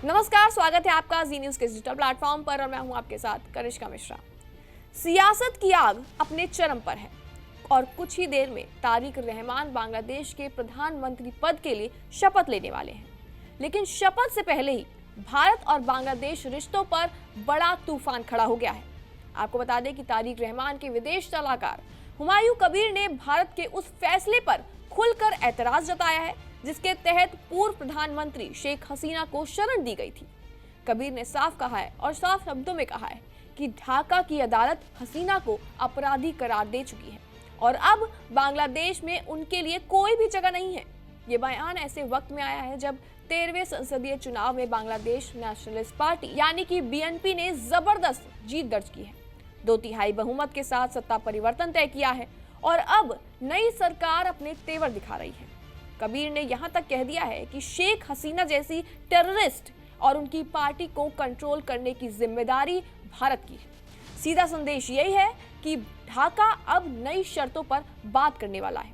नमस्कार, स्वागत है आपका जी न्यूज के डिजिटल प्लेटफॉर्म पर और मैं हूं आपके साथ कनिष्का मिश्रा। सियासत की आग अपने चरम पर है और कुछ ही देर में तारिक रहमान बांग्लादेश के प्रधानमंत्री पद के लिए शपथ लेने वाले हैं। लेकिन शपथ से पहले ही भारत और बांग्लादेश रिश्तों पर बड़ा तूफान खड़ा हो गया है। आपको बता दें कि तारिक रहमान के विदेश सलाहकार हुमायूं कबीर ने भारत के उस फैसले पर खुलकर ऐतराज जताया है जिसके तहत पूर्व प्रधानमंत्री शेख हसीना को शरण दी गई थी। कबीर ने साफ कहा है और साफ शब्दों में कहा है कि ढाका की अदालत हसीना को अपराधी करार दे चुकी है और अब बांग्लादेश में उनके लिए कोई भी जगह नहीं है। ये बयान ऐसे वक्त में आया है जब 13वें संसदीय चुनाव में बांग्लादेश नेशनलिस्ट पार्टी यानी कि बीएनपी ने जबरदस्त जीत दर्ज की है। 2/3 बहुमत के साथ सत्ता परिवर्तन तय किया है और अब नई सरकार अपने तेवर दिखा रही है। कबीर ने यहां तक कह दिया है कि शेख हसीना जैसी टेररिस्ट और उनकी पार्टी को कंट्रोल करने की जिम्मेदारी भारत की है। सीधा संदेश यही है कि ढाका अब नई शर्तों पर बात करने वाला है।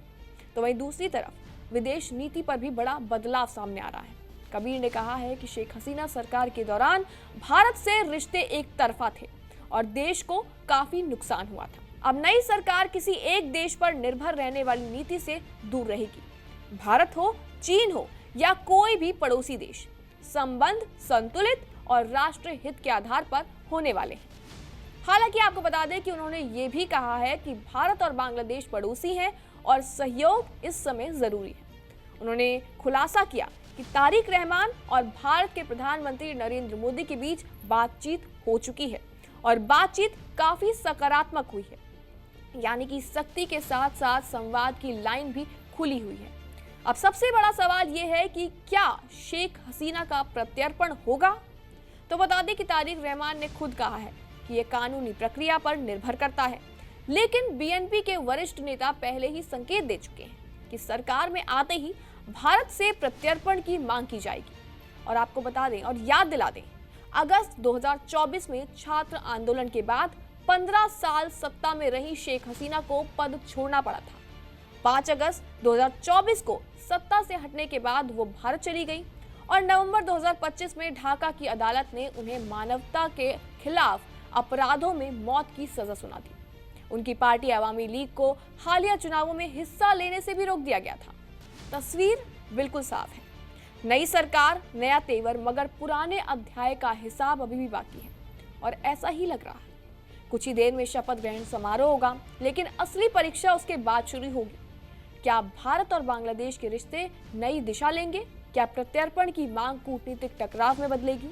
तो वहीं दूसरी तरफ विदेश नीति पर भी बड़ा बदलाव सामने आ रहा है। कबीर ने कहा है कि शेख हसीना सरकार के दौरान भारत से रिश्ते एक तरफा थे और देश को काफी नुकसान हुआ था। अब नई सरकार किसी एक देश पर निर्भर रहने वाली नीति से दूर रहेगी। भारत हो, चीन हो या कोई भी पड़ोसी देश, संबंध संतुलित और राष्ट्रीय हित के आधार पर होने वाले हैं। हालांकि आपको बता दें कि उन्होंने ये भी कहा है कि भारत और बांग्लादेश पड़ोसी हैं और सहयोग इस समय जरूरी है। उन्होंने खुलासा किया कि तारिक रहमान और भारत के प्रधानमंत्री नरेंद्र मोदी के बीच बातचीत हो चुकी है और बातचीत काफी सकारात्मक हुई है, यानी कि शक्ति के साथ साथ संवाद की लाइन भी खुली हुई है। अब सबसे बड़ा सवाल यह है कि क्या शेख हसीना का प्रत्यर्पण होगा? तो बता दें कि तारिक रहमान ने खुद कहा है कि यह कानूनी प्रक्रिया पर निर्भर करता है, लेकिन बीएनपी के वरिष्ठ नेता पहले ही संकेत दे चुके हैं कि सरकार में आते ही भारत से प्रत्यर्पण की मांग की जाएगी। और आपको बता दें और याद दिला दें, अगस्त 2024 में छात्र आंदोलन के बाद 15 साल सत्ता में रही शेख हसीना को पद छोड़ना पड़ा था। 5 अगस्त 2024 को सत्ता से हटने के बाद वो भारत चली गई और नवंबर 2025 में ढाका की अदालत ने उन्हें मानवता के खिलाफ अपराधों में मौत की सजा सुना दी। उनकी पार्टी अवामी लीग को हालिया चुनावों में हिस्सा लेने से भी रोक दिया गया था। तस्वीर बिल्कुल साफ है, नई सरकार, नया तेवर, मगर पुराने अध्याय का हिसाब अभी भी बाकी है और ऐसा ही लग रहा है। कुछ ही देर में शपथ ग्रहण समारोह होगा, लेकिन असली परीक्षा उसके बाद शुरू होगी। क्या भारत और बांग्लादेश के रिश्ते नई दिशा लेंगे? क्या प्रत्यर्पण की मांग कूटनीतिक टकराव में बदलेगी?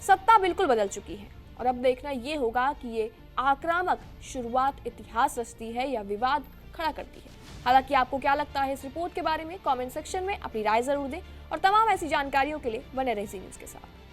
सत्ता बिल्कुल बदल चुकी है और अब देखना यह होगा कि ये आक्रामक शुरुआत इतिहास रचती है या विवाद खड़ा करती है। हालांकि आपको क्या लगता है इस रिपोर्ट के बारे में? कमेंट सेक्शन में अपनी राय जरूर दें और तमाम ऐसी जानकारियों के लिए बने रहिए जी न्यूज़ के साथ।